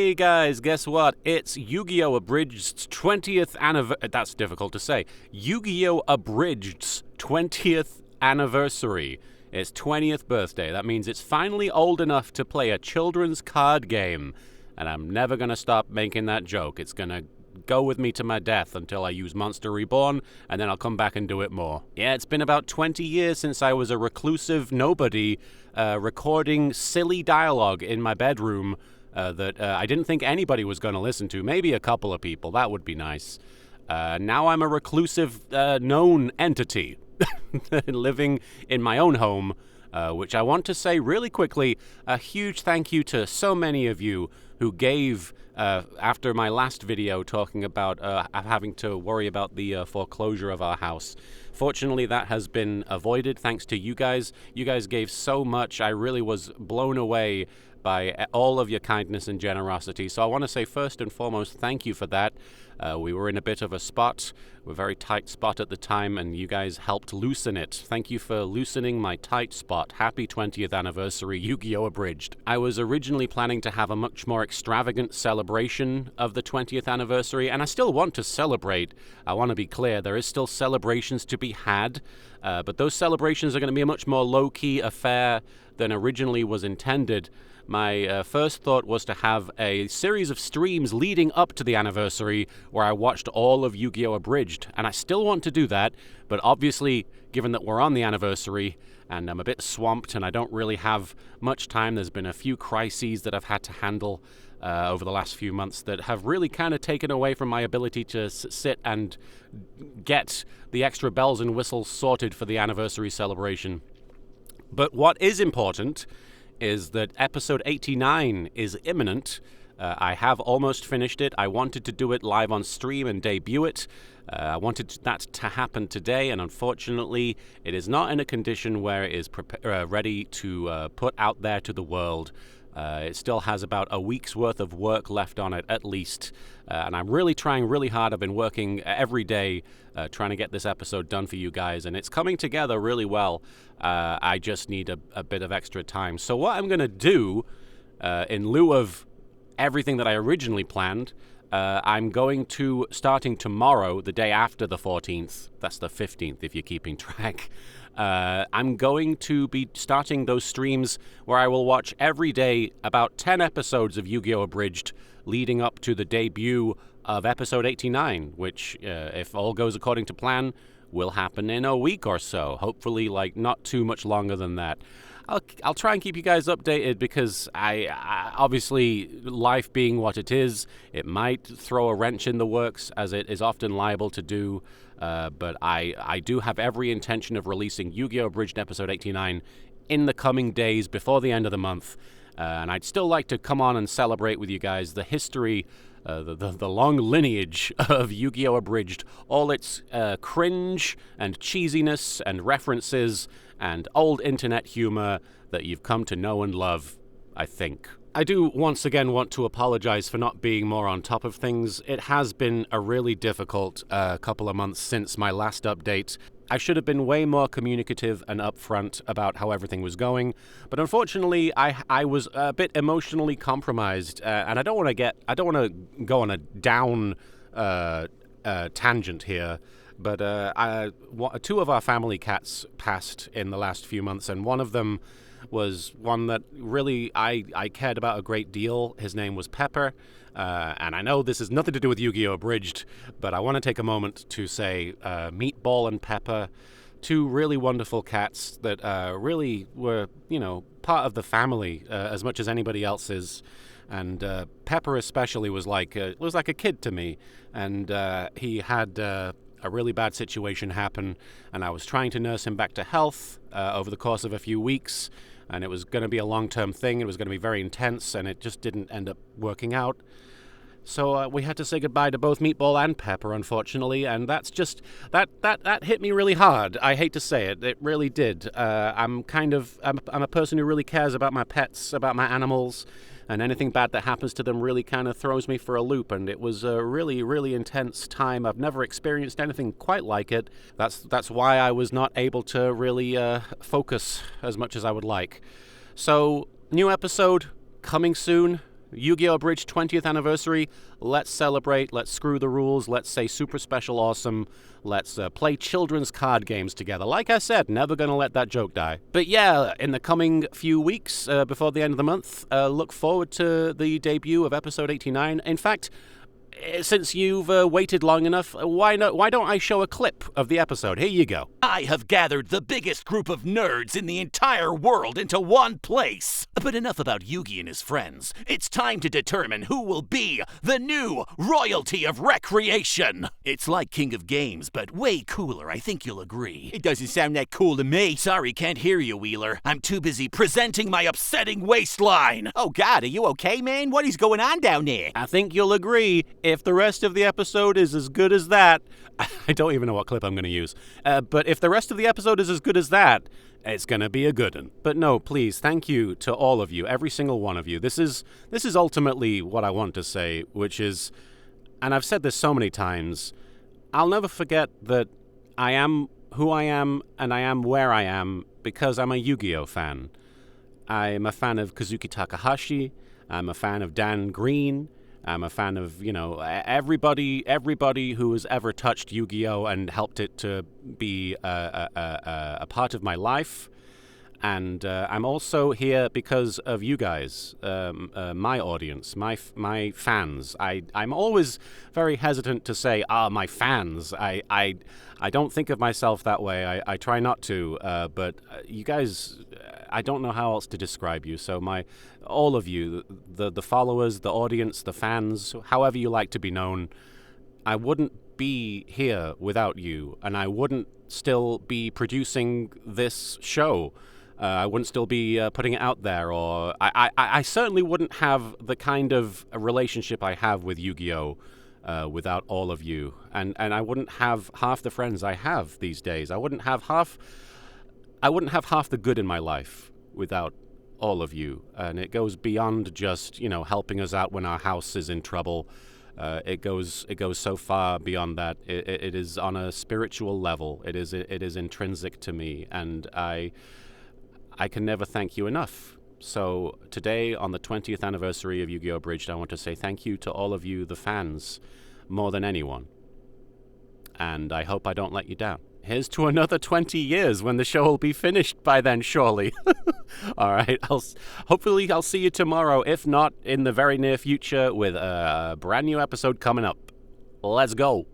Hey guys, guess what? It's Yu-Gi-Oh! Abridged's 20th anniversary. That's difficult to say. Yu-Gi-Oh! Abridged's 20th anniversary. Its 20th birthday. That means it's finally old enough to play a children's card game. And I'm never going to stop making that joke. It's going to go with me to my death until I use Monster Reborn, and then I'll come back and do it more. Yeah, it's been about 20 years since I was a reclusive nobody recording silly dialogue in my bedroom that I didn't think anybody was going to listen to. Maybe a couple of people. That would be nice. Now I'm a reclusive known entity living in my own home, which I want to say really quickly, a huge thank you to so many of you who gave after my last video talking about having to worry about the foreclosure of our house. Fortunately, that has been avoided thanks to you guys. You guys gave so much. I really was blown away by all of your kindness and generosity. So I want to say first and foremost, thank you for that. We were in a bit of a spot, a very tight spot at the time, and you guys helped loosen it. Thank you for loosening my tight spot. Happy 20th anniversary, Yu-Gi-Oh! Abridged. I was originally planning to have a much more extravagant celebration of the 20th anniversary, and I still want to celebrate. I want to be clear, there is still celebrations to be had, but those celebrations are going to be a much more low-key affair than originally was intended. My first thought was to have a series of streams leading up to the anniversary where I watched all of Yu-Gi-Oh! Abridged, and I still want to do that, but obviously, given that we're on the anniversary, and I'm a bit swamped and I don't really have much time, there's been a few crises that I've had to handle over the last few months that have really kind of taken away from my ability to sit and get the extra bells and whistles sorted for the anniversary celebration. But what is important is that episode 89 is imminent. I have almost finished it. I wanted to do it live on stream and debut it. I wanted that to happen today, and unfortunately, it is not in a condition where it is ready to put out there to the world. It still has about a week's worth of work left on it, at least. And I'm really trying really hard. I've been working every day trying to get this episode done for you guys, and it's coming together really well. I just need a bit of extra time. So what I'm going to do, in lieu of everything that I originally planned, I'm going to, starting tomorrow, the day after the 14th, that's the 15th if you're keeping track, I'm going to be starting those streams where I will watch every day about 10 episodes of Yu-Gi-Oh! Abridged leading up to the debut of episode 89, which, if all goes according to plan, will happen in a week or so. Hopefully, not too much longer than that. I'll try and keep you guys updated because I obviously, life being what it is, it might throw a wrench in the works, as it is often liable to do. But I do have every intention of releasing Yu-Gi-Oh! Abridged episode 89 in the coming days before the end of the month. And I'd still like to come on and celebrate with you guys the history, the long lineage of Yu-Gi-Oh! Abridged, all its cringe and cheesiness and references and old internet humor that you've come to know and love, I think. I do once again want to apologize for not being more on top of things. It has been a really difficult couple of months since my last update. I should have been way more communicative and upfront about how everything was going, but unfortunately, I was a bit emotionally compromised, and I don't want to go on a down tangent here. But two of our family cats passed in the last few months, and one of them was one that really I cared about a great deal. His name was Pepper, and I know this has nothing to do with Yu-Gi-Oh! Abridged, but I want to take a moment to say Meatball and Pepper, two really wonderful cats that really were, part of the family as much as anybody else is. And Pepper especially was like a kid to me, and he had a really bad situation happen, and I was trying to nurse him back to health over the course of a few weeks, and it was going to be a long-term thing. It was going to be very intense, and it just didn't end up working out. So we had to say goodbye to both Meatball and Pepper, unfortunately, and that's just that hit me really hard. I hate to say it, it really did. I'm a person who really cares about my pets, about my animals, and anything bad that happens to them really kind of throws me for a loop, and it was a really, really intense time. I've never experienced anything quite like it. That's why I was not able to really focus as much as I would like. So, new episode coming soon. Yu-Gi-Oh! Abridged 20th anniversary. Let's celebrate. Let's screw the rules. Let's say super special awesome. Let's play children's card games together. Like I said, never going to let that joke die. But yeah, in the coming few weeks before the end of the month, look forward to the debut of episode 89. In fact, since you've waited long enough, why don't I show a clip of the episode? Here you go. I have gathered the biggest group of nerds in the entire world into one place. But enough about Yugi and his friends. It's time to determine who will be the new royalty of recreation. It's like King of Games, but way cooler, I think you'll agree. It doesn't sound that cool to me. Sorry, can't hear you, Wheeler. I'm too busy presenting my upsetting waistline. Oh God, are you okay, man? What is going on down there? I think you'll agree. If the rest of the episode is as good as that, I don't even know what clip I'm going to use, but if the rest of the episode is as good as that, it's going to be a good one. But no, please, thank you to all of you, every single one of you. This is ultimately what I want to say, which is, and I've said this so many times, I'll never forget that I am who I am and I am where I am because I'm a Yu-Gi-Oh! Fan. I'm a fan of Kazuki Takahashi. I'm a fan of Dan Green. I'm a fan of, everybody who has ever touched Yu-Gi-Oh! And helped it to be a part of my life. And I'm also here because of you guys, my audience, my fans. I'm always very hesitant to say, my fans. I don't think of myself that way. I try not to. But you guys, I don't know how else to describe you. So all of you, the followers, the audience, the fans, however you like to be known, I wouldn't be here without you, and I wouldn't still be producing this show. I wouldn't still be putting it out there, or I certainly wouldn't have the kind of relationship I have with Yu-Gi-Oh! Without all of you, and I wouldn't have half the friends I have these days. I wouldn't have half the good in my life without all of you, and it goes beyond just helping us out when our house is in trouble. It goes so far beyond that. It is on a spiritual level. It is intrinsic to me, and I can never thank you enough. So today, on the 20th anniversary of Yu-Gi-Oh! Abridged, I want to say thank you to all of you, the fans, more than anyone. And I hope I don't let you down. Here's to another 20 years when the show will be finished by then, surely. All right, hopefully I'll see you tomorrow, if not in the very near future, with a brand new episode coming up. Let's go.